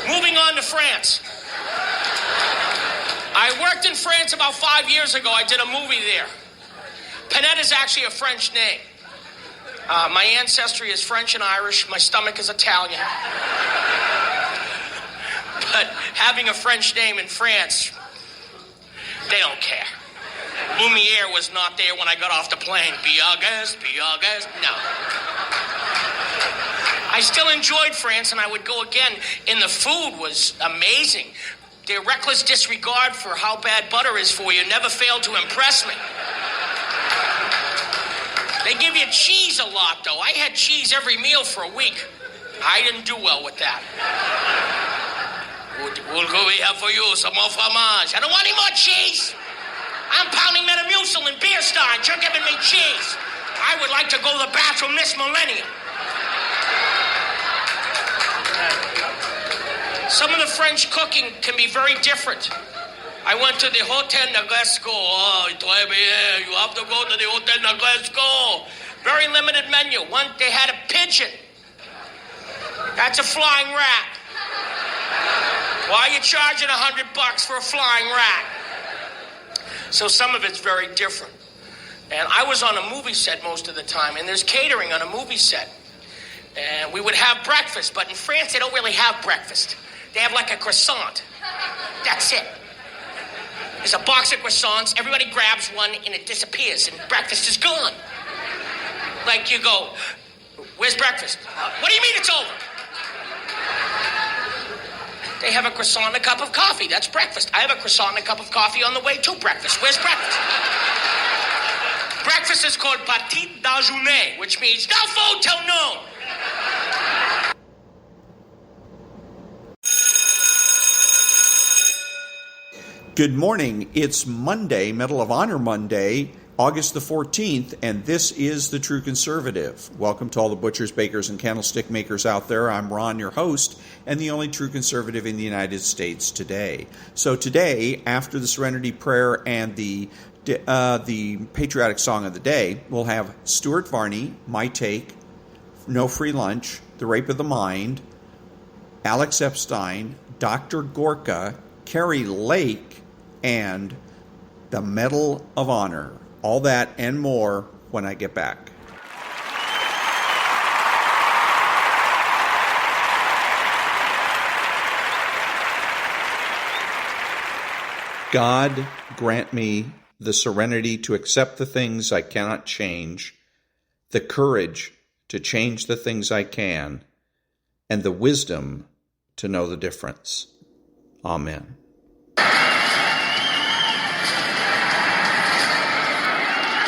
Moving on to France. I worked in France about 5 years ago. I did a movie there. Pinette is actually a French name. My ancestry is French and Irish. My stomach is Italian. But having a French name in France, they don't care. Lumiere was not there when I got off the plane. Biagas, no. I still enjoyed France, and I would go again. And the food was amazing. Their reckless disregard for how bad butter is for you never failed to impress me. They give you cheese a lot, though. I had cheese every meal for a week. I didn't do well with that. What do we have for you? Some more fromage. I don't want any more cheese. I'm pounding Metamucil and beer steins. You're giving me cheese. I would like to go to the bathroom this millennium. Some of the French cooking can be very different. I went to the Hotel Negresco. Oh, très bien. You have to go to the Hotel Negresco. Very limited menu. One, they had a pigeon. That's a flying rat. Why are you charging $100 for a flying rat? So some of it's very different. And I was on a movie set most of the time, and there's catering on a movie set. And we would have breakfast, but in France, they don't really have breakfast. They have like a croissant. That's it. There's a box of croissants, everybody grabs one, and it disappears, and breakfast is gone. Like you go, where's breakfast? What do you mean it's over? They have a croissant and a cup of coffee. That's breakfast. I have a croissant and a cup of coffee on the way to breakfast. Where's breakfast? Breakfast is called petit déjeuner, which means no food till noon. Good morning. It's Monday, Medal of Honor Monday, August the 14th, and this is The True Conservative. Welcome to all the butchers, bakers, and candlestick makers out there. I'm Ron, your host, and the only true conservative in the United States today. So today, after the Serenity Prayer and the patriotic song of the day, we'll have Stuart Varney, My Take, No Free Lunch, The Rape of the Mind, Alex-Epstein, Dr. Gorka, Kari Lake, and the Medal of Honor. All that and more when I get back. God, grant me the serenity to accept the things I cannot change, the courage to change the things I can, and the wisdom to know the difference. Amen.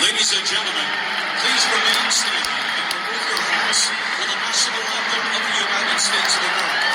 Ladies and gentlemen, please remain standing and remove your hats for the national anthem of the United States of America.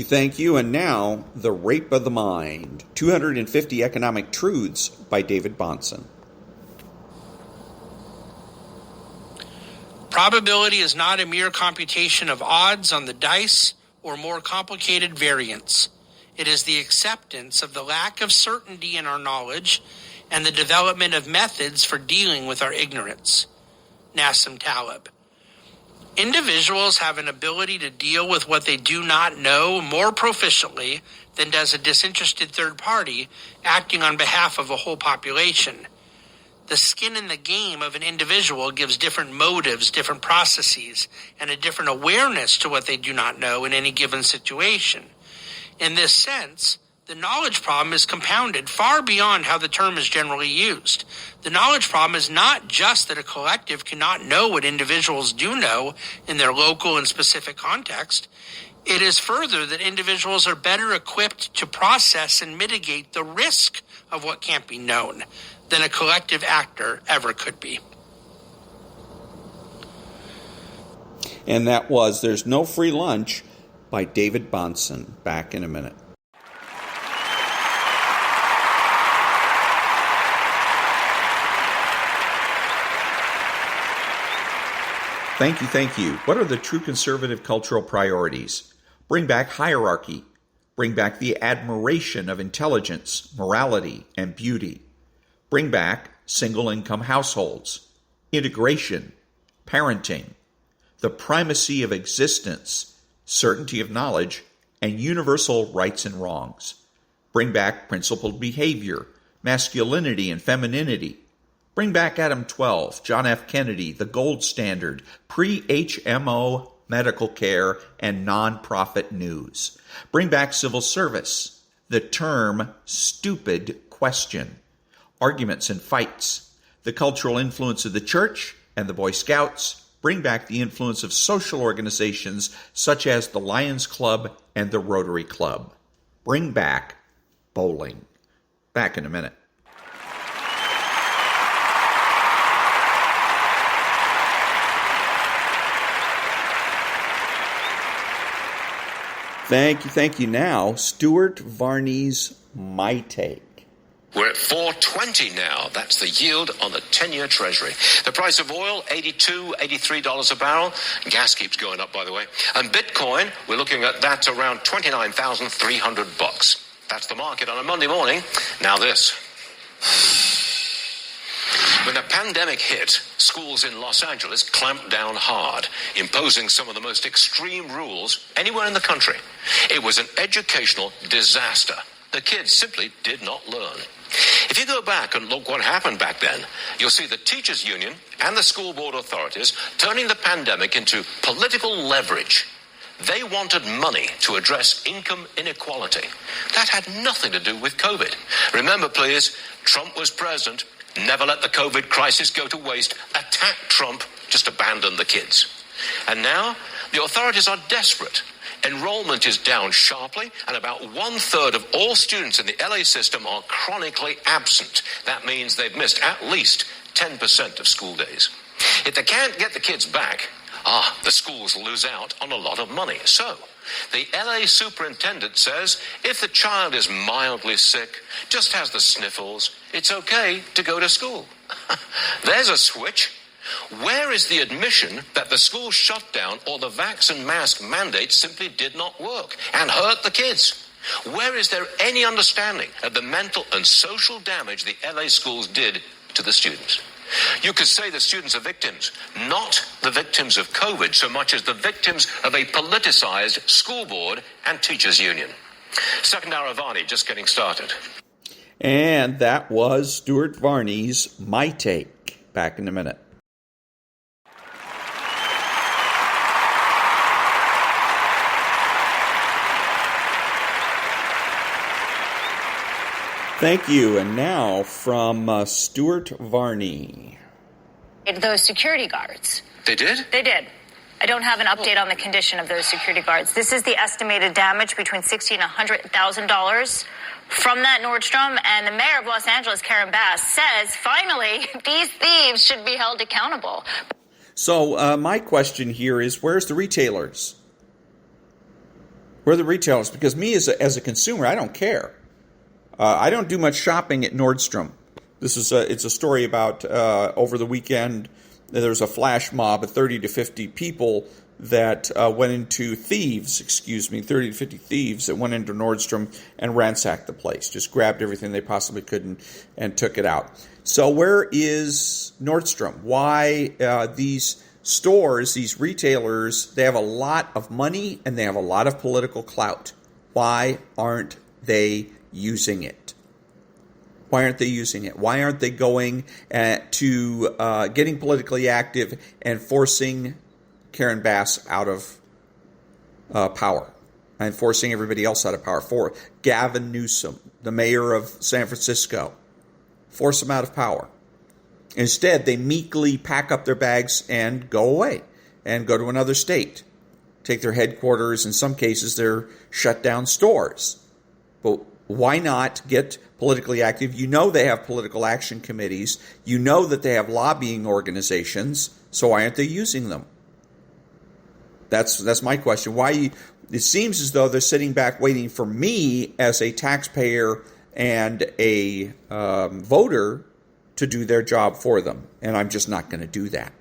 Thank you. And now, The Rape of the Mind, 250 Economic Truths by David-Bahnsen. Probability is not a mere computation of odds on the dice or more complicated variants. It is the acceptance of the lack of certainty in our knowledge and the development of methods for dealing with our ignorance. Nassim Taleb. Individuals have an ability to deal with what they do not know more proficiently than does a disinterested third party acting on behalf of a whole population. The skin in the game of an individual gives different motives, different processes, and a different awareness to what they do not know in any given situation. In this sense, the knowledge problem is compounded far beyond how the term is generally used. The knowledge problem is not just that a collective cannot know what individuals do know in their local and specific context. It is further that individuals are better equipped to process and mitigate the risk of what can't be known than a collective actor ever could be. And that was There's No Free Lunch by David-Bahnsen. Back in a minute. Thank you. What are the true conservative cultural priorities? Bring back hierarchy. Bring back the admiration of intelligence, morality, and beauty. Bring back single-income households, integration, parenting, the primacy of existence, certainty of knowledge, and universal rights and wrongs. Bring back principled behavior, masculinity and femininity. Bring back Adam 12, John F. Kennedy, the gold standard, pre-HMO medical care, and nonprofit news. Bring back civil service, the term stupid question, arguments and fights, the cultural influence of the church and the Boy Scouts. Bring back the influence of social organizations such as the Lions Club and the Rotary Club. Bring back bowling. Back in a minute. Thank you. Now, Stuart Varney's My Take. We're at 420 now. That's the yield on the 10-year Treasury. The price of oil, $82, $83 a barrel. Gas keeps going up, by the way. And Bitcoin, we're looking at that around $29,300. That's the market on a Monday morning. Now this. When the pandemic hit, schools in Los Angeles clamped down hard, imposing some of the most extreme rules anywhere in the country. It was an educational disaster. The kids simply did not learn. If you go back and look what happened back then, you'll see the teachers' union and the school board authorities turning the pandemic into political leverage. They wanted money to address income inequality. That had nothing to do with COVID. Remember, please, Trump was president. Never let the COVID crisis go to waste. Attack Trump, just abandon the kids. And now, the authorities are desperate. Enrollment is down sharply, and about 1/3 of all students in the LA system are chronically absent. That means they've missed at least 10% of school days. If they can't get the kids back, the schools lose out on a lot of money. So, the LA superintendent says if the child is mildly sick, just has the sniffles, it's okay to go to school. There's a switch. Where is the admission that the school shutdown or the vax and mask mandate simply did not work and hurt the kids? Where is there any understanding of the mental and social damage the LA schools did to the students? You could say the students are victims, not the victims of COVID so much as the victims of a politicized school board and teachers union. Second hour of Varney just getting started. And that was Stuart Varney's My Take. Back in a minute. Thank you. And now from Stuart Varney. Those security guards. They did? They did. I don't have an update on the condition of those security guards. This is the estimated damage between $60,000 and $100,000 from that Nordstrom. And the mayor of Los Angeles, Karen Bass, says, finally, these thieves should be held accountable. So my question here is, where's the retailers? Where are the retailers? Because me as a consumer, I don't care. I don't do much shopping at Nordstrom. This is it's a story about over the weekend. there was a flash mob of 30 to 50 people that went into 30 to 50 thieves that went into Nordstrom and ransacked the place, just grabbed everything they possibly could and took it out. So where is Nordstrom? Why these stores, these retailers, they have a lot of money and they have a lot of political clout. Why aren't they using it? Why aren't they using it? Why aren't they going to getting politically active and forcing Karen Bass out of power and forcing everybody else out of power? For Gavin Newsom, the mayor of San Francisco, force him out of power. Instead, they meekly pack up their bags and go away and go to another state, take their headquarters. In some cases, they're shut down stores. But why not get politically active? You know they have political action committees. You know that they have lobbying organizations. So why aren't they using them? That's my question. It seems as though they're sitting back waiting for me as a taxpayer and a voter to do their job for them. And I'm just not going to do that.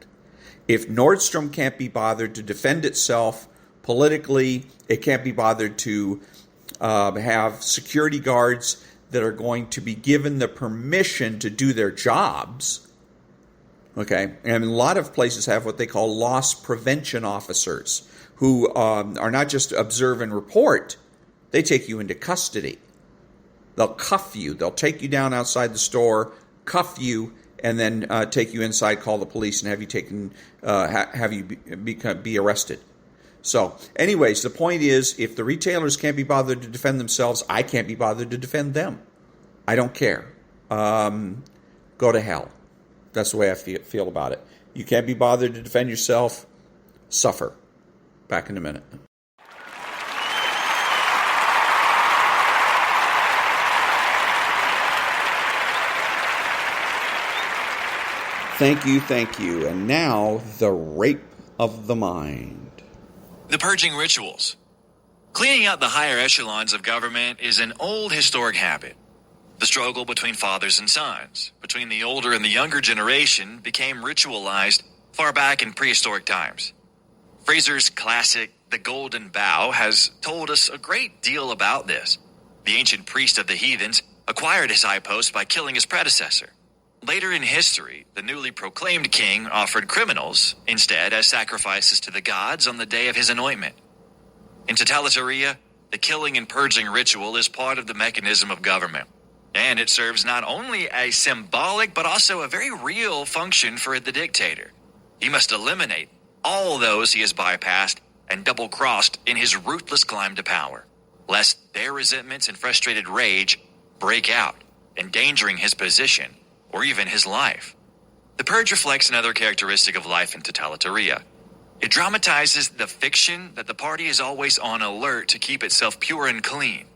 If Nordstrom can't be bothered to defend itself politically, it can't be bothered to have security guards that are going to be given the permission to do their jobs. Okay, and a lot of places have what they call loss prevention officers who are not just observe and report, they take you into custody. They'll cuff you. They'll take you down outside the store, cuff you, and then take you inside, call the police, and have you taken, be arrested. So, anyways, the point is, if the retailers can't be bothered to defend themselves, I can't be bothered to defend them. I don't care. Go to hell. That's the way I feel about it. You can't be bothered to defend yourself. Suffer. Back in a minute. Thank you. And now, the rape of the mind. The purging rituals. Cleaning out the higher echelons of government is an old historic habit. The struggle between fathers and sons, between the older and the younger generation, became ritualized far back in prehistoric times. Fraser's classic, The Golden Bough, has told us a great deal about this. The ancient priest of the heathens acquired his high post by killing his predecessor. Later in history, the newly proclaimed king offered criminals instead as sacrifices to the gods on the day of his anointment. In Totalitaria, the killing and purging ritual is part of the mechanism of government, and it serves not only a symbolic but also a very real function for the dictator. He must eliminate all those he has bypassed and double-crossed in his ruthless climb to power, lest their resentments and frustrated rage break out, endangering his position or even his life. The purge reflects another characteristic of life in Totalitaria. It dramatizes the fiction that the party is always on alert to keep itself pure and clean.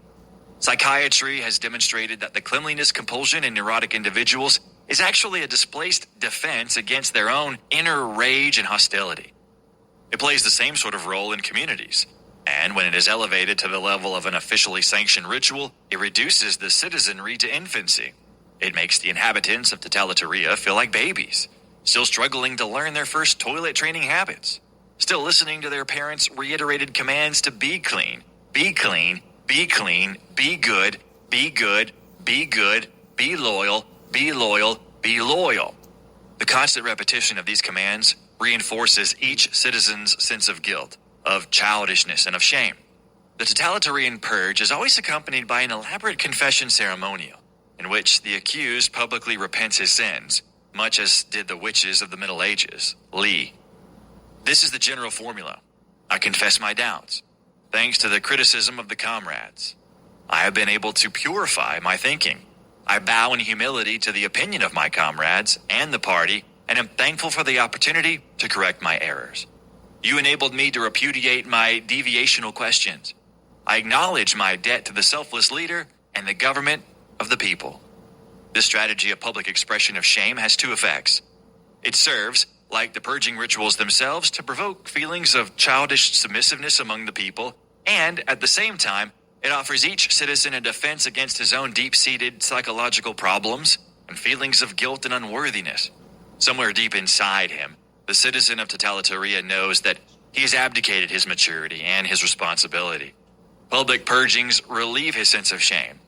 Psychiatry has demonstrated that the cleanliness compulsion in neurotic individuals is actually a displaced defense against their own inner rage and hostility. It plays the same sort of role in communities, and when it is elevated to the level of an officially sanctioned ritual, it reduces the citizenry to infancy. It makes the inhabitants of Totalitaria feel like babies, still struggling to learn their first toilet training habits, still listening to their parents' reiterated commands to be clean, be clean, be clean, be good, be good, be good, be loyal, be loyal, be loyal. The constant repetition of these commands reinforces each citizen's sense of guilt, of childishness, and of shame. The totalitarian purge is always accompanied by an elaborate confession ceremonial, in which the accused publicly repents his sins, much as did the witches of the Middle Ages, Lee. This is the general formula. I confess my doubts. Thanks to the criticism of the comrades, I have been able to purify my thinking. I bow in humility to the opinion of my comrades and the party, and am thankful for the opportunity to correct my errors. You enabled me to repudiate my deviational questions. I acknowledge my debt to the selfless leader and the government of the people. This strategy of public expression of shame has two effects. It serves, like the purging rituals themselves, to provoke feelings of childish submissiveness among the people, and at the same time, it offers each citizen a defense against his own deep-seated psychological problems and feelings of guilt and unworthiness. Somewhere deep inside him, The citizen of Totalitaria knows that he has abdicated his maturity and his responsibility. Public purgings relieve his sense of shame.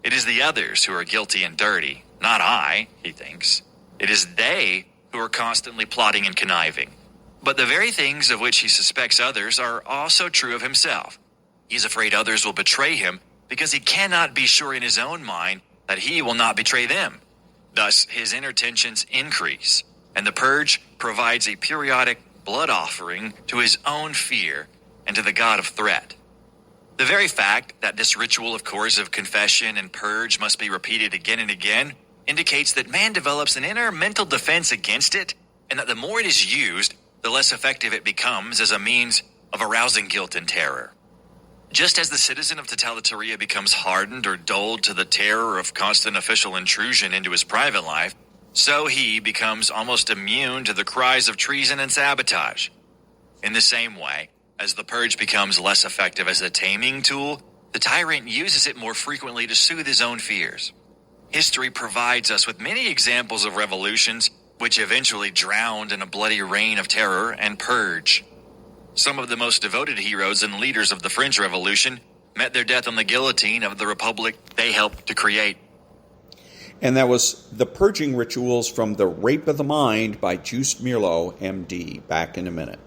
It is the others who are guilty and dirty, not I, he thinks. It is they who are constantly plotting and conniving. But the very things of which he suspects others are also true of himself. He's afraid others will betray him because he cannot be sure in his own mind that he will not betray them. Thus, his inner tensions increase, and the purge provides a periodic blood offering to his own fear and to the god of threat. The very fact that this ritual of coercive confession and purge must be repeated again and again indicates that man develops an inner mental defense against it, and that the more it is used, the less effective it becomes as a means of arousing guilt and terror. Just as the citizen of Totalitaria becomes hardened or dulled to the terror of constant official intrusion into his private life, so he becomes almost immune to the cries of treason and sabotage. In the same way, as the purge becomes less effective as a taming tool, the tyrant uses it more frequently to soothe his own fears. History provides us with many examples of revolutions which eventually drowned in a bloody reign of terror and purge. Some of the most devoted heroes and leaders of the French Revolution met their death on the guillotine of the republic they helped to create. And that was The Purging Rituals from The Rape of the Mind by Joost-meerlo, MD. Back in a minute.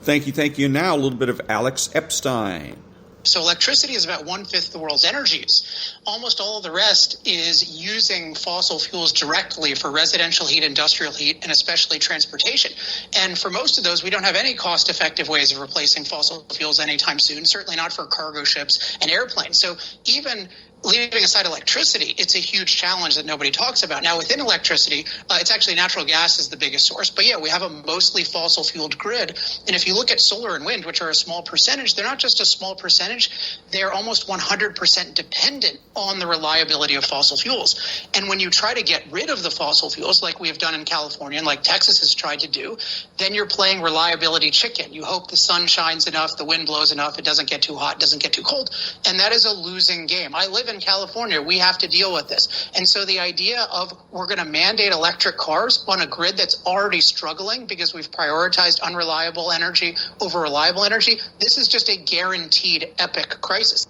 Thank you. Now a little bit of Alex-Epstein. So electricity is about 1/5 the world's energy use. Almost all of the rest is using fossil fuels directly for residential heat, industrial heat, and especially transportation. And for most of those, we don't have any cost-effective ways of replacing fossil fuels anytime soon, certainly not for cargo ships and airplanes. So even leaving aside electricity, it's a huge challenge that nobody talks about. Now, within electricity, it's actually natural gas is the biggest source. But yeah, we have a mostly fossil-fueled grid. And if you look at solar and wind, which are a small percentage, they're not just a small percentage. They're almost 100% dependent on the reliability of fossil fuels. And when you try to get rid of the fossil fuels, like we have done in California and like Texas has tried to do, then you're playing reliability chicken. You hope the sun shines enough, the wind blows enough, it doesn't get too hot, doesn't get too cold. And that is a losing game. I live in California, we have to deal with this. And so the idea of we're going to mandate electric cars on a grid that's already struggling because we've prioritized unreliable energy over reliable energy, this is just a guaranteed epic crisis.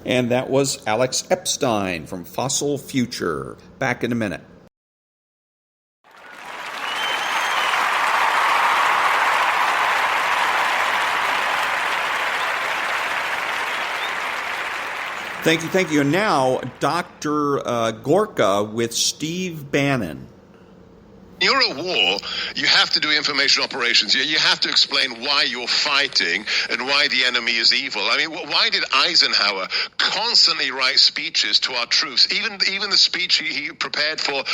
And that was Alex-Epstein from Fossil Future. Back in a minute. Thank you. And now, Dr. Gorka with Steve Bannon. You're at war, you have to do information operations. You have to explain why you're fighting and why the enemy is evil. I mean, why did Eisenhower constantly write speeches to our troops, even the speech he prepared for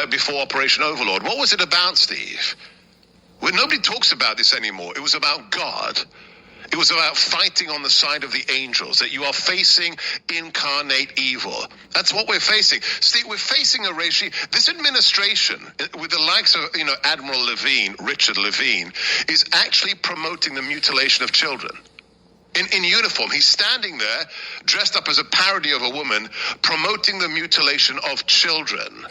before Operation Overlord? What was it about, Steve? Well, nobody talks about this anymore. It was about God. It was about fighting on the side of the angels, that you are facing incarnate evil. That's what we're facing. Steve, we're facing a regime. This administration, with the likes of, Admiral Levine, Richard Levine, is actually promoting the mutilation of children. In uniform, he's standing there, dressed up as a parody of a woman, promoting the mutilation of children.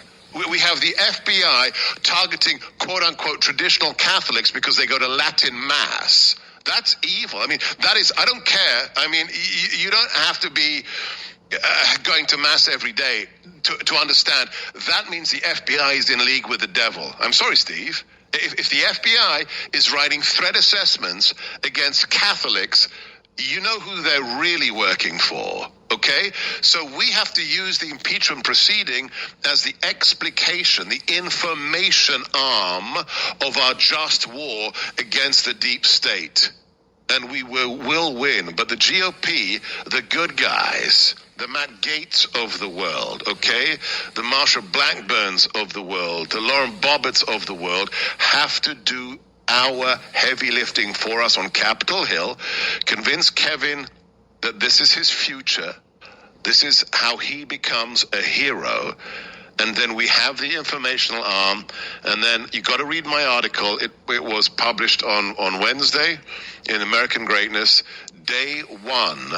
We have the FBI targeting, quote-unquote, traditional Catholics because they go to Latin Mass. That's evil. I mean, that is, I don't care. I mean, you don't have to be going to Mass every day to understand. That means the FBI is in league with the devil. I'm sorry, Steve. If the FBI is writing threat assessments against Catholics, you know who they're really working for. Okay? So we have to use the impeachment proceeding as the explication, the information arm of our just war against the deep state. And we will win. But the GOP, the good guys, the Matt Gaetz of the world, okay? The Marsha Blackburns of the world, the Lauren Boberts of the world have to do our heavy lifting for us on Capitol Hill, convince Kevin that this is his future. This is how he becomes a hero. And then we have the informational arm, and then you got to read my article. It was published on Wednesday in American Greatness, day one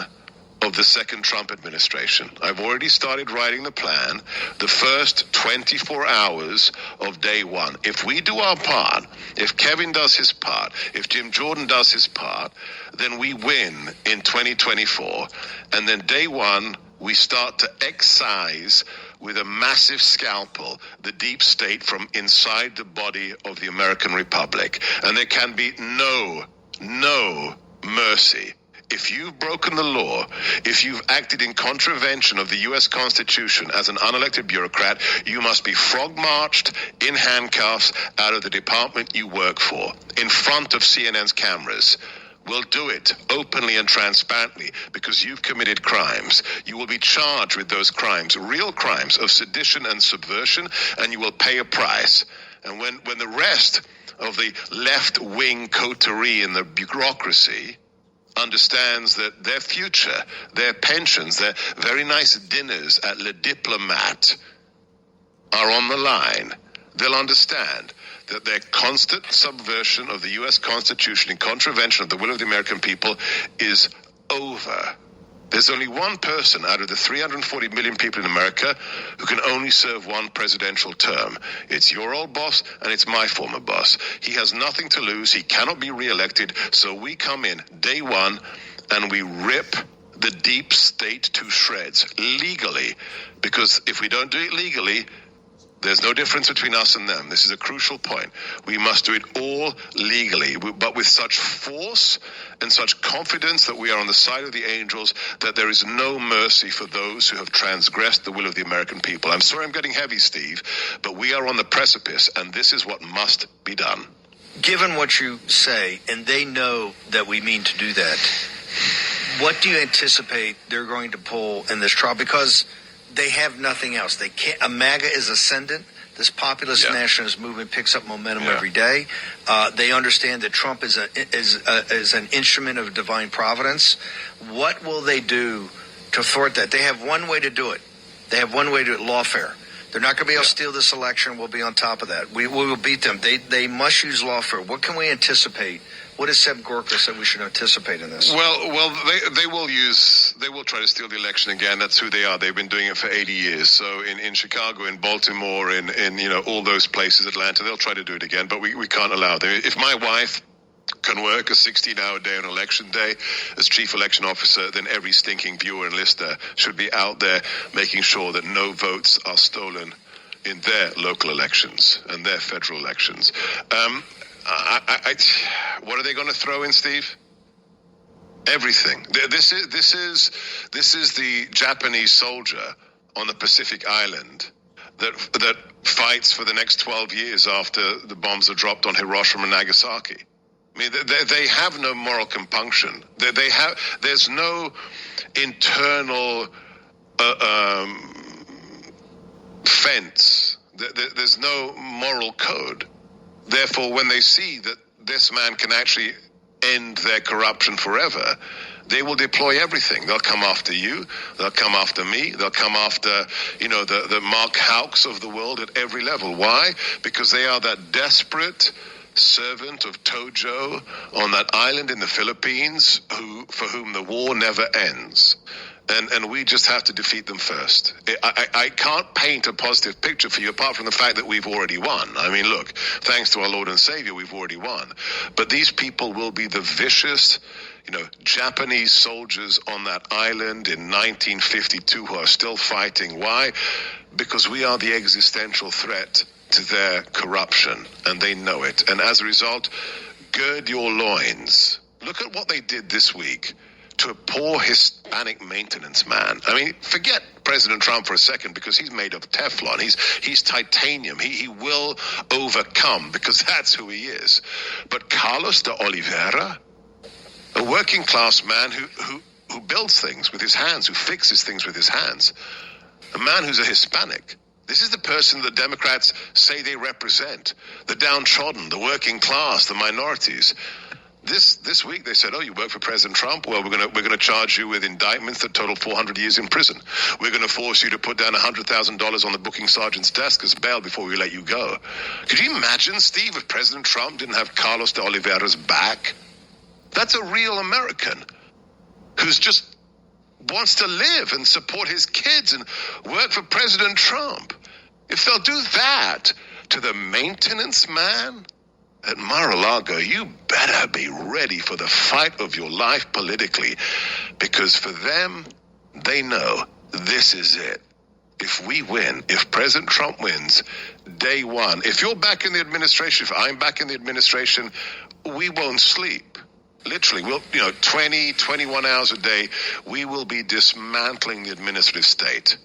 of the second Trump administration. I've already started writing the plan, the first 24 hours of day one. If we do our part, if Kevin does his part, if Jim Jordan does his part, then we win in 2024. And then day one, we start to excise with a massive scalpel the deep state from inside the body of the American Republic. And there can be no mercy. If you've broken the law, if you've acted in contravention of the U.S. Constitution as an unelected bureaucrat, you must be frog-marched in handcuffs out of the department you work for, in front of CNN's cameras. We'll do it openly and transparently because you've committed crimes. You will be charged with those crimes, real crimes of sedition and subversion, and you will pay a price. And when the rest of the left-wing coterie in the bureaucracy understands that their future, their pensions, their very nice dinners at Le Diplomate are on the line, they'll understand that their constant subversion of the U.S. Constitution in contravention of the will of the American people is over. There's only one person out of the 340 million people in America who can only serve one presidential term. It's your old boss and it's my former boss. He has nothing to lose. He cannot be reelected. So we come in day one and we rip the deep state to shreds legally. Because if we don't do it legally, there's no difference between us and them. This is a crucial point. We must do it all legally, but with such force and such confidence that we are on the side of the angels, that there is no mercy for those who have transgressed the will of the American people. I'm sorry I'm getting heavy, Steve, but we are on the precipice, and this is what must be done. Given what you say, and they know that we mean to do that, what do you anticipate they're going to pull in this trial? Because they have nothing else. They can't. MAGA is ascendant. This populist nationalist movement picks up momentum every day. They understand that Trump is an instrument of divine providence. What will they do to thwart that? They have one way to do it. They have one way to do it: lawfare. They're not going to be able to steal this election. We'll be on top of that. We will beat them. They must use lawfare. What can we anticipate? What has Seb Gorka said we should anticipate in this? Well, they will try to steal the election again. That's who they are. They've been doing it for 80 years. So in Chicago, in Baltimore, in all those places, Atlanta, they'll try to do it again. But we can't allow them. If my wife can work a 16-hour day on election day as chief election officer, then every stinking viewer and listener should be out there making sure that no votes are stolen in their local elections and their federal elections. What are they going to throw in, Steve? Everything. This is the Japanese soldier on the Pacific island that fights for the next 12 years after the bombs are dropped on Hiroshima and Nagasaki. I mean, they have no moral compunction. There's no internal fence. There's no moral code. Therefore, when they see that this man can actually end their corruption forever, they will deploy everything. They'll come after you. They'll come after me. They'll come after, the Mark Houcks of the world at every level. Why? Because they are that desperate servant of Tojo on that island in the Philippines for whom the war never ends. And we just have to defeat them first. I can't paint a positive picture for you apart from the fact that we've already won. I mean, look, thanks to our Lord and Savior, we've already won. But these people will be the vicious, Japanese soldiers on that island in 1952 who are still fighting. Why? Because we are the existential threat to their corruption, and they know it. And as a result, gird your loins. Look at what they did this week to a poor Hispanic maintenance man. I mean, forget President Trump for a second, because he's made of Teflon. He's titanium. He will overcome, because that's who he is. But Carlos de Oliveira, a working class man who builds things with his hands, who fixes things with his hands, a man who's a Hispanic. This is the person the Democrats say they represent, the downtrodden, the working class, the minorities. This week they said, "Oh, you work for President Trump? Well, we're gonna charge you with indictments that total 400 years in prison. We're gonna force you to put down $100,000 on the booking sergeant's desk as bail before we let you go." Could you imagine, Steve, if President Trump didn't have Carlos de Oliveira's back? That's a real American who's just wants to live and support his kids and work for President Trump. If they'll do that to the maintenance man at Mar-a-Lago, you better be ready for the fight of your life politically, because for them, they know this is it. If we win, if President Trump wins, day one, if you're back in the administration, if I'm back in the administration, we won't sleep. Literally, we'll, 20, 21 hours a day, we will be dismantling the administrative state.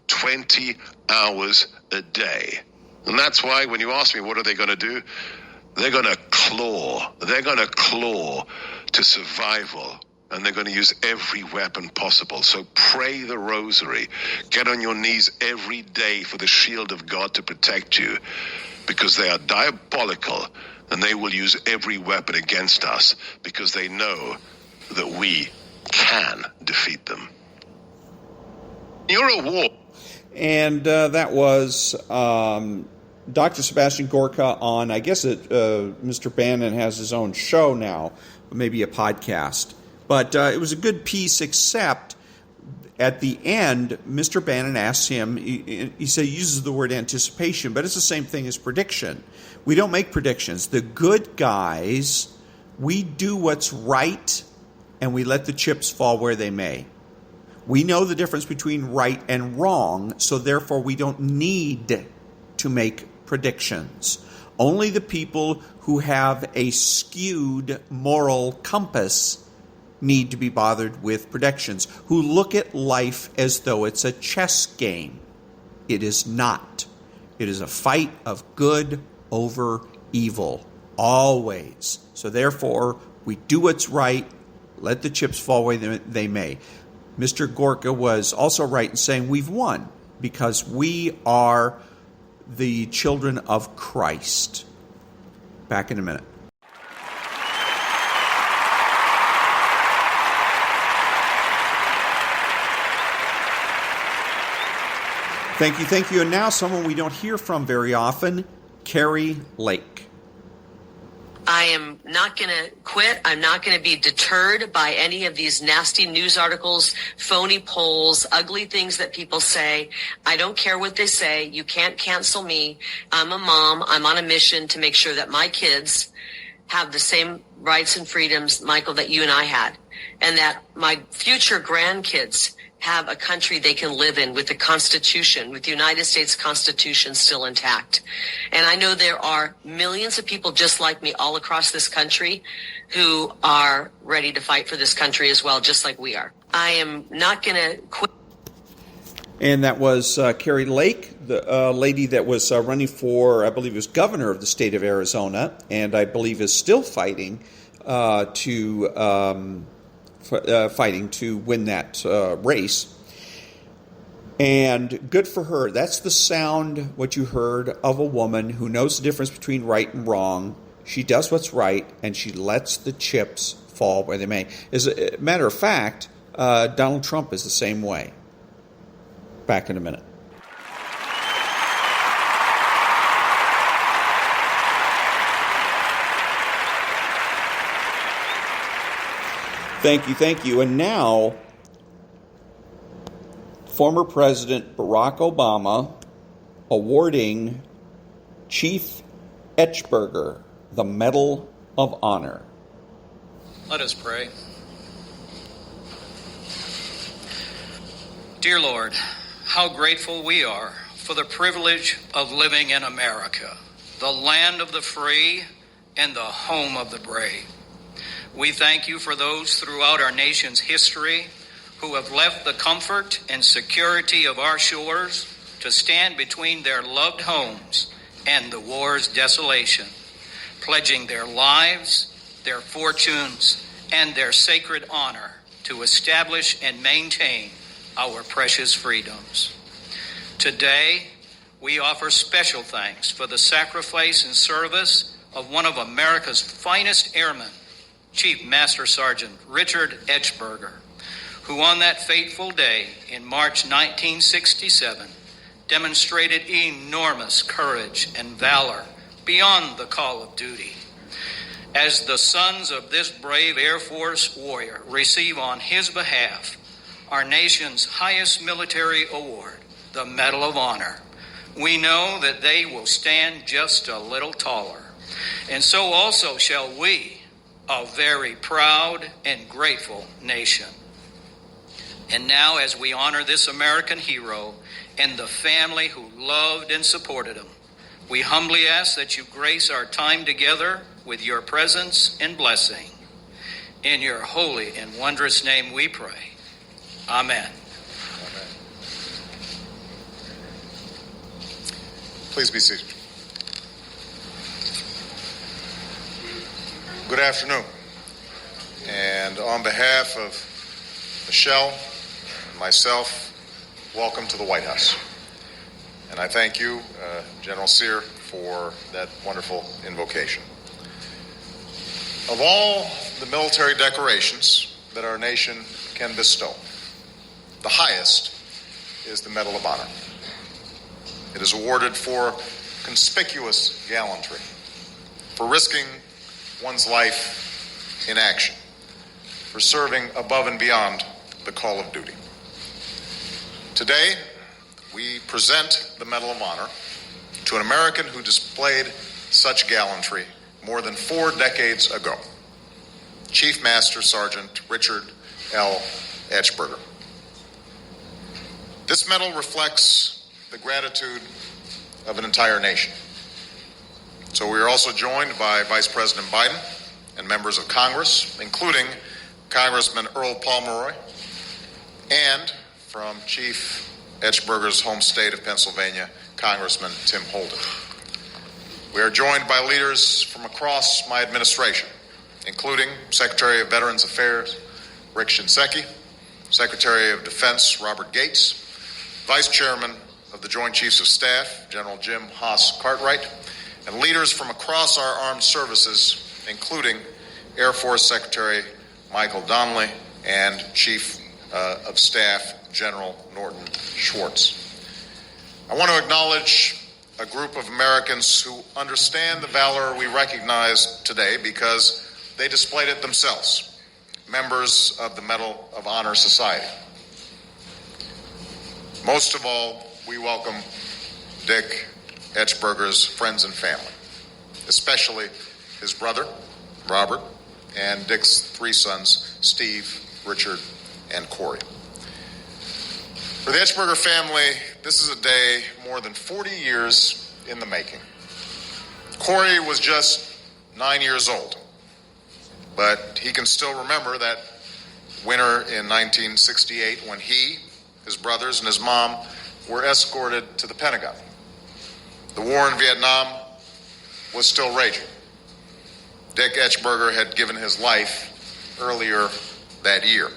20 hours a day. And that's why when you ask me what are they going to do, they're going to claw. They're going to claw to survival. And they're going to use every weapon possible. So pray the rosary. Get on your knees every day for the shield of God to protect you. Because they are diabolical. And they will use every weapon against us. Because they know that we can defeat them. You're a war. And that was Dr. Sébastien Gorka on, I guess Mr. Bannon has his own show now, maybe a podcast. But it was a good piece, except at the end, Mr. Bannon asks him, he uses the word anticipation, but it's the same thing as prediction. We don't make predictions. The good guys, we do what's right, and we let the chips fall where they may. We know the difference between right and wrong, so therefore we don't need to make predictions. Only the people who have a skewed moral compass need to be bothered with predictions, who look at life as though it's a chess game. It is not. It is a fight of good over evil, always. So therefore, we do what's right, let the chips fall where they may. Mr. Gorka was also right in saying we've won because we are the children of Christ. Back in a minute. Thank you. And now someone we don't hear from very often, Kari Lake. I am not going to quit. I'm not going to be deterred by any of these nasty news articles, phony polls, ugly things that people say. I don't care what they say. You can't cancel me. I'm a mom. I'm on a mission to make sure that my kids have the same rights and freedoms, Michael, that you and I had, and that my future grandkids have a country they can live in with the Constitution, with the United States Constitution still intact. And I know there are millions of people just like me all across this country who are ready to fight for this country as well, just like we are. I am not going to quit. And that was Kari Lake, the lady that was running for, I believe it was governor of the state of Arizona, and I believe is still fighting to win that race. And good for her. That's the sound, what you heard, of a woman who knows the difference between right and wrong. She does what's right, and she lets the chips fall where they may. As a matter of fact, Donald Trump is the same way. Back in a minute. Thank you. And now, former President Barack Obama awarding Chief Etchberger the Medal of Honor. Let us pray. Dear Lord, how grateful we are for the privilege of living in America, the land of the free and the home of the brave. We thank you for those throughout our nation's history who have left the comfort and security of our shores to stand between their loved homes and the war's desolation, pledging their lives, their fortunes, and their sacred honor to establish and maintain our precious freedoms. Today, we offer special thanks for the sacrifice and service of one of America's finest airmen, Chief Master Sergeant Richard Etchberger, who on that fateful day in March 1967 demonstrated enormous courage and valor beyond the call of duty. As the sons of this brave Air Force warrior receive on his behalf our nation's highest military award, the Medal of Honor, we know that they will stand just a little taller. And so also shall we, a very proud and grateful nation. And now, as we honor this American hero and the family who loved and supported him, we humbly ask that you grace our time together with your presence and blessing. In your holy and wondrous name we pray. Amen. Please be seated. Good afternoon. And on behalf of Michelle and myself, welcome to the White House. And I thank you, General Sear, for that wonderful invocation. Of all the military decorations that our nation can bestow, the highest is the Medal of Honor. It is awarded for conspicuous gallantry, for risking one's life in action, for serving above and beyond the call of duty. Today, we present the Medal of Honor to an American who displayed such gallantry more than 4 decades ago, Chief Master Sergeant Richard L. Etchberger. This medal reflects the gratitude of an entire nation. So we are also joined by Vice President Biden and members of Congress, including Congressman Earl Pomeroy, and from Chief Etchberger's home state of Pennsylvania, Congressman Tim Holden. We are joined by leaders from across my administration, including Secretary of Veterans Affairs Rick Shinseki, Secretary of Defense Robert Gates, Vice Chairman of the Joint Chiefs of Staff General Jim Haas Cartwright, and leaders from across our armed services, including Air Force Secretary Michael Donnelly and Chief of Staff General Norton Schwartz. I want to acknowledge a group of Americans who understand the valor we recognize today because they displayed it themselves, members of the Medal of Honor Society. Most of all, we welcome Dick Etchberger's friends and family, especially his brother, Robert, and Dick's 3 sons, Steve, Richard, and Corey. For the Etchberger family, this is a day more than 40 years in the making. Corey was just 9 years old, but he can still remember that winter in 1968 when he, his brothers, and his mom were escorted to the Pentagon. The war in Vietnam was still raging. Dick Etchberger had given his life earlier that year.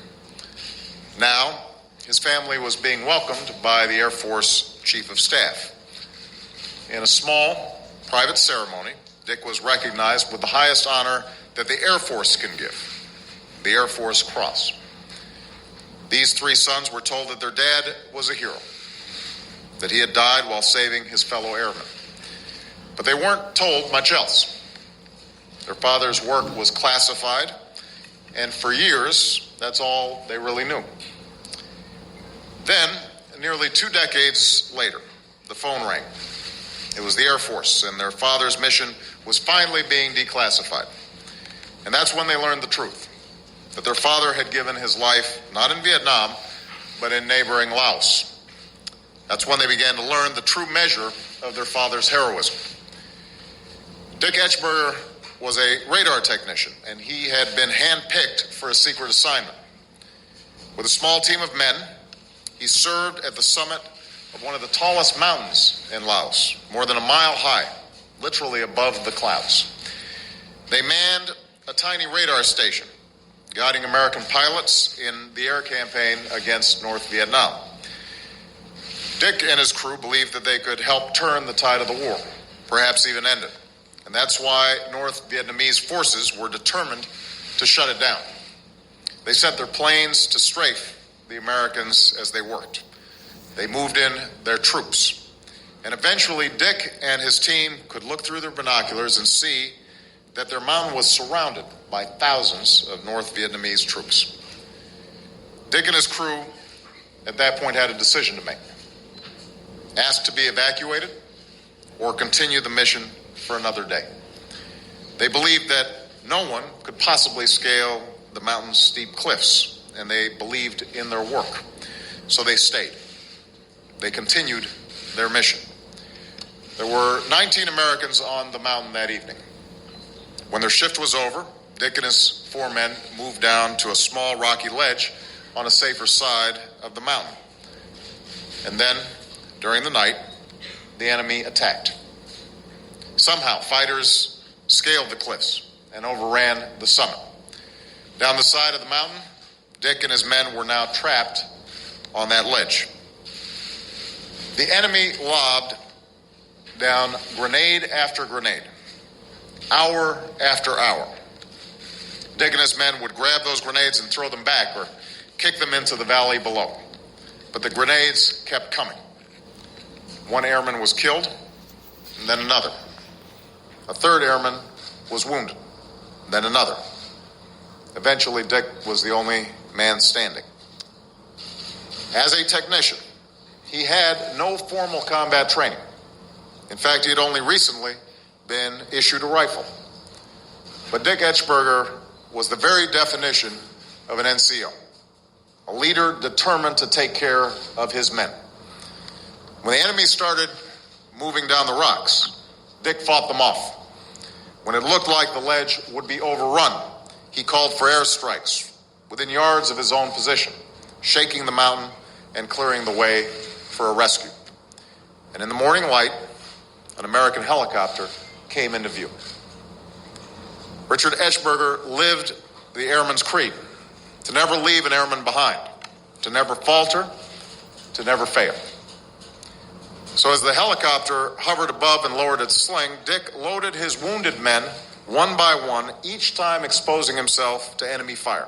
Now, his family was being welcomed by the Air Force Chief of Staff. In a small, private ceremony, Dick was recognized with the highest honor that the Air Force can give, the Air Force Cross. These 3 sons were told that their dad was a hero, that he had died while saving his fellow airmen. But they weren't told much else. Their father's work was classified, and for years, that's all they really knew. Then, nearly 2 decades later, the phone rang. It was the Air Force, and their father's mission was finally being declassified. And that's when they learned the truth, that their father had given his life not in Vietnam, but in neighboring Laos. That's when they began to learn the true measure of their father's heroism. Dick Etchberger was a radar technician, and he had been handpicked for a secret assignment. With a small team of men, he served at the summit of one of the tallest mountains in Laos, more than a mile high, literally above the clouds. They manned a tiny radar station, guiding American pilots in the air campaign against North Vietnam. Dick and his crew believed that they could help turn the tide of the war, perhaps even end it. And that's why North Vietnamese forces were determined to shut it down. They sent their planes to strafe the Americans as they worked. They moved in their troops. And eventually, Dick and his team could look through their binoculars and see that their mountain was surrounded by thousands of North Vietnamese troops. Dick and his crew at that point had a decision to make. Asked to be evacuated or continue the mission for another day. They believed that no one could possibly scale the mountain's steep cliffs, and they believed in their work. So they stayed. They continued their mission. There were 19 Americans on the mountain that evening. When their shift was over, Dick and his 4 men moved down to a small rocky ledge on a safer side of the mountain. And then, during the night, the enemy attacked. Somehow, fighters scaled the cliffs and overran the summit. Down the side of the mountain, Dick and his men were now trapped on that ledge. The enemy lobbed down grenade after grenade, hour after hour. Dick and his men would grab those grenades and throw them back or kick them into the valley below. But the grenades kept coming. One airman was killed, and then another. A third airman was wounded, then another. Eventually, Dick was the only man standing. As a technician, he had no formal combat training. In fact, he had only recently been issued a rifle. But Dick Etchberger was the very definition of an NCO, a leader determined to take care of his men. When the enemy started moving down the rocks, Dick fought them off. When it looked like the ledge would be overrun, he called for airstrikes within yards of his own position, shaking the mountain and clearing the way for a rescue. And in the morning light, an American helicopter came into view. Richard Etchberger lived the airman's creed, to never leave an airman behind, to never falter, to never fail. So as the helicopter hovered above and lowered its sling, Dick loaded his wounded men one by one, each time exposing himself to enemy fire.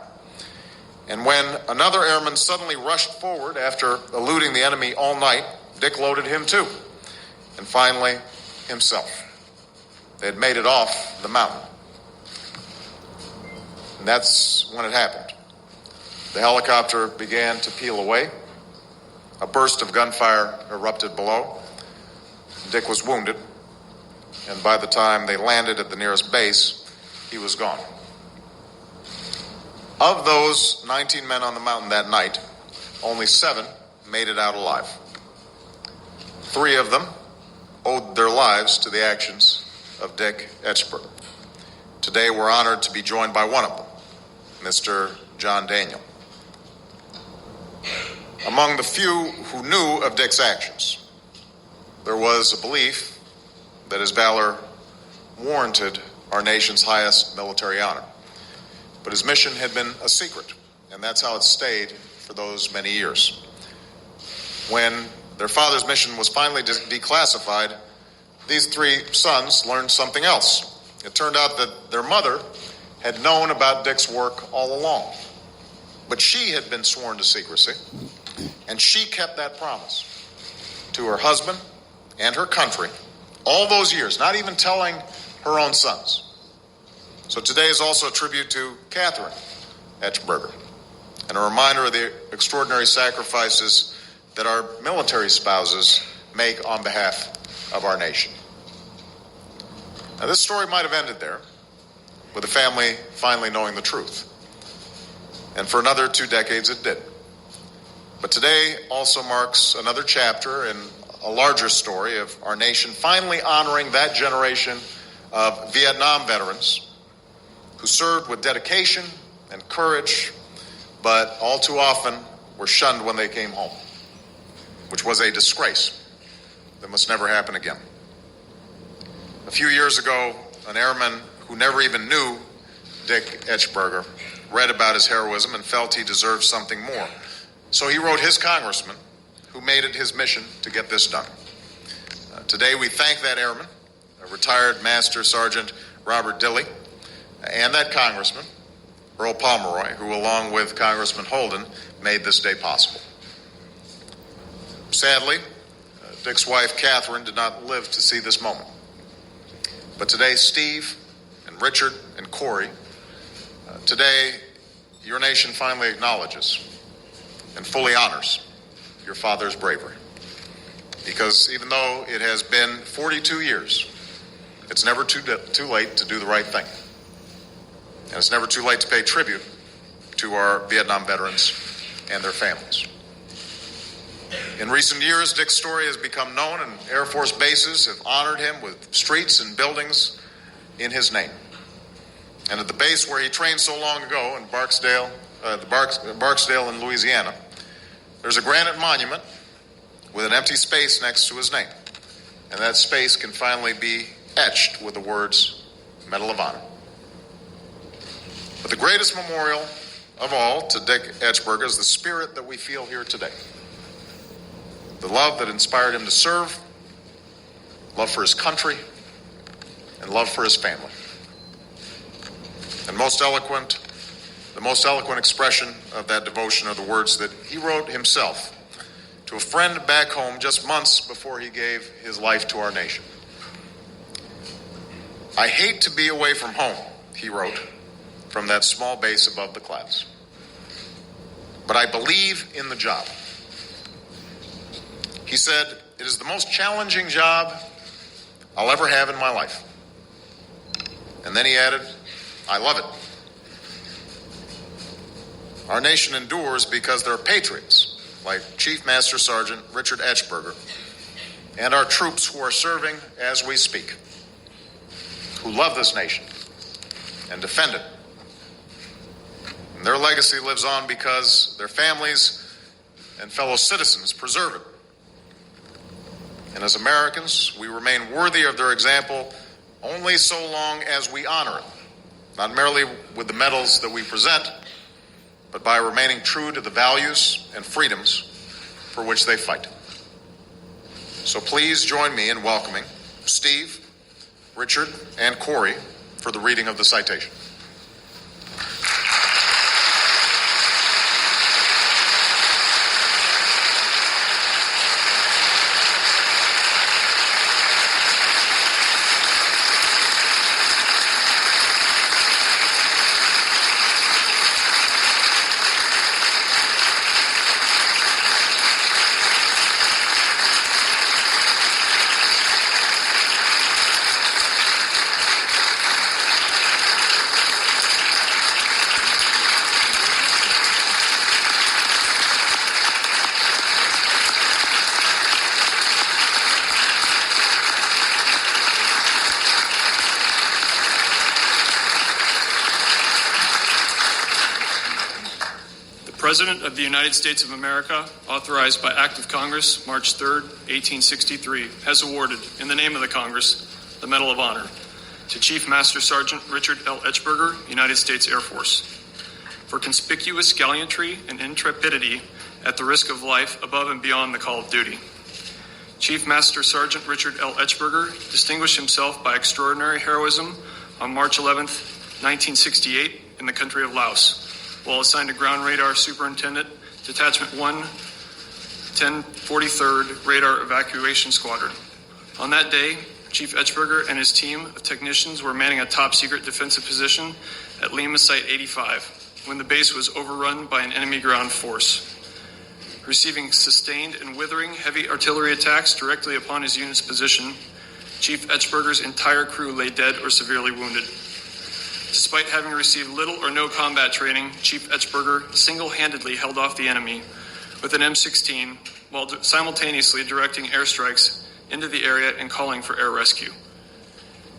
And when another airman suddenly rushed forward after eluding the enemy all night, Dick loaded him too. And finally, himself. They had made it off the mountain. And that's when it happened. The helicopter began to peel away. A burst of gunfire erupted below. Dick was wounded, and by the time they landed at the nearest base, he was gone. Of those 19 men on the mountain that night, only 7 made it out alive. 3 of them owed their lives to the actions of Dick Etchberger. Today we're honored to be joined by one of them, Mr. John Daniel. Among the few who knew of Dick's actions, there was a belief that his valor warranted our nation's highest military honor. But his mission had been a secret, and that's how it stayed for those many years. When their father's mission was finally declassified, these 3 sons learned something else. It turned out that their mother had known about Dick's work all along. But she had been sworn to secrecy, and she kept that promise to her husband and her country all those years, not even telling her own sons. So today is also a tribute to Catherine Etchberger and a reminder of the extraordinary sacrifices that our military spouses make on behalf of our nation. Now, this story might have ended there, with the family finally knowing the truth. And for another 2 decades it did. But today also marks another chapter in a larger story of our nation finally honoring that generation of Vietnam veterans who served with dedication and courage, but all too often were shunned when they came home, which was a disgrace that must never happen again. A few years ago, an airman who never even knew Dick Etchberger read about his heroism and felt he deserved something more. So he wrote his congressman, who made it his mission to get this done. Today we thank that airman, retired Master Sergeant Robert Dilley, and that congressman Earl Pomeroy, who along with Congressman Holden made this day possible. Sadly, Dick's wife, Catherine, did not live to see this moment. But today, Steve and Richard and Corey, today, your nation finally acknowledges and fully honors your father's bravery. Because even though it has been 42 years, it's never too late to do the right thing. And it's never too late to pay tribute to our Vietnam veterans and their families. In recent years, Dick's story has become known, and Air Force bases have honored him with streets and buildings in his name. And at the base where he trained so long ago in Barksdale in Louisiana, there's a granite monument with an empty space next to his name. And that space can finally be etched with the words, Medal of Honor. But the greatest memorial of all to Dick Etchberger is the spirit that we feel here today. The love that inspired him to serve, love for his country, and love for his family. And the most eloquent expression of that devotion are the words that he wrote himself to a friend back home just months before he gave his life to our nation. I hate to be away from home, he wrote, from that small base above the clouds. But I believe in the job. He said, it is the most challenging job I'll ever have in my life. And then he added, I love it. Our nation endures because there are patriots like Chief Master Sergeant Richard Etchberger and our troops who are serving as we speak, who love this nation and defend it. And their legacy lives on because their families and fellow citizens preserve it. And as Americans, we remain worthy of their example only so long as we honor it, not merely with the medals that we present, but by remaining true to the values and freedoms for which they fight. So please join me in welcoming Steve, Richard, and Corey for the reading of the citation. President of the United States of America, authorized by Act of Congress, March 3, 1863, has awarded, in the name of the Congress, the Medal of Honor to Chief Master Sergeant Richard L. Etchberger, United States Air Force, for conspicuous gallantry and intrepidity at the risk of life above and beyond the call of duty. Chief Master Sergeant Richard L. Etchberger distinguished himself by extraordinary heroism on March 11, 1968, in the country of Laos, while assigned to Ground Radar Superintendent, Detachment 1, 1043rd Radar Evacuation Squadron. On that day, Chief Etchberger and his team of technicians were manning a top-secret defensive position at Lima Site 85, when the base was overrun by an enemy ground force. Receiving sustained and withering heavy artillery attacks directly upon his unit's position, Chief Etchberger's entire crew lay dead or severely wounded. Despite having received little or no combat training, Chief Etchberger single-handedly held off the enemy with an M16 while simultaneously directing airstrikes into the area and calling for air rescue.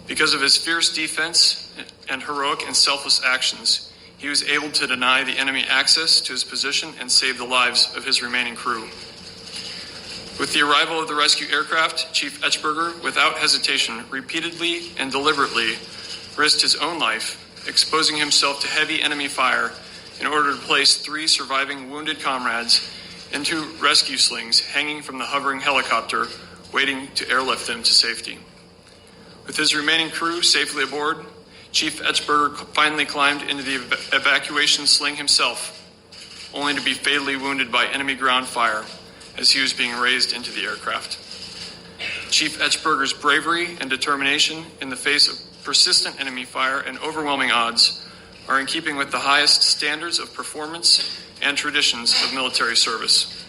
Because of his fierce defense and heroic and selfless actions, he was able to deny the enemy access to his position and save the lives of his remaining crew. With the arrival of the rescue aircraft, Chief Etchberger, without hesitation, repeatedly and deliberately risked his own life, exposing himself to heavy enemy fire in order to place 3 surviving wounded comrades into rescue slings hanging from the hovering helicopter, waiting to airlift them to safety. With his remaining crew safely aboard, Chief Etzberger finally climbed into the evacuation sling himself, only to be fatally wounded by enemy ground fire as he was being raised into the aircraft. Chief Etzberger's bravery and determination in the face of persistent enemy fire and overwhelming odds are in keeping with the highest standards of performance and traditions of military service.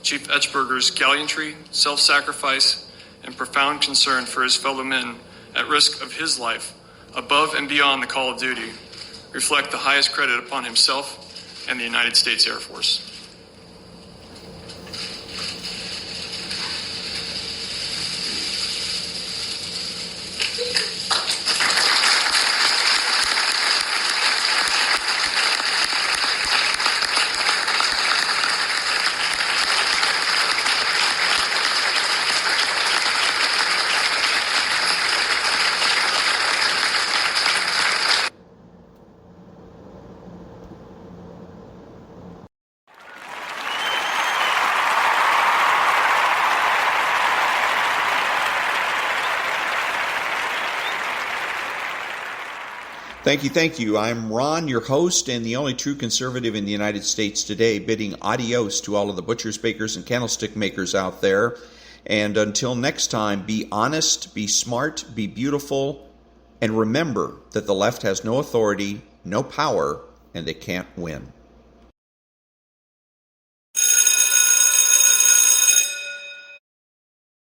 Chief Etzberger's gallantry, self-sacrifice, and profound concern for his fellow men at risk of his life, above and beyond the call of duty, reflect the highest credit upon himself and the United States Air Force. Thank you. I'm Ron, your host and the only true conservative in the United States today, bidding adios to all of the butchers, bakers, and candlestick makers out there. And until next time, be honest, be smart, be beautiful, and remember that the left has no authority, no power, and they can't win.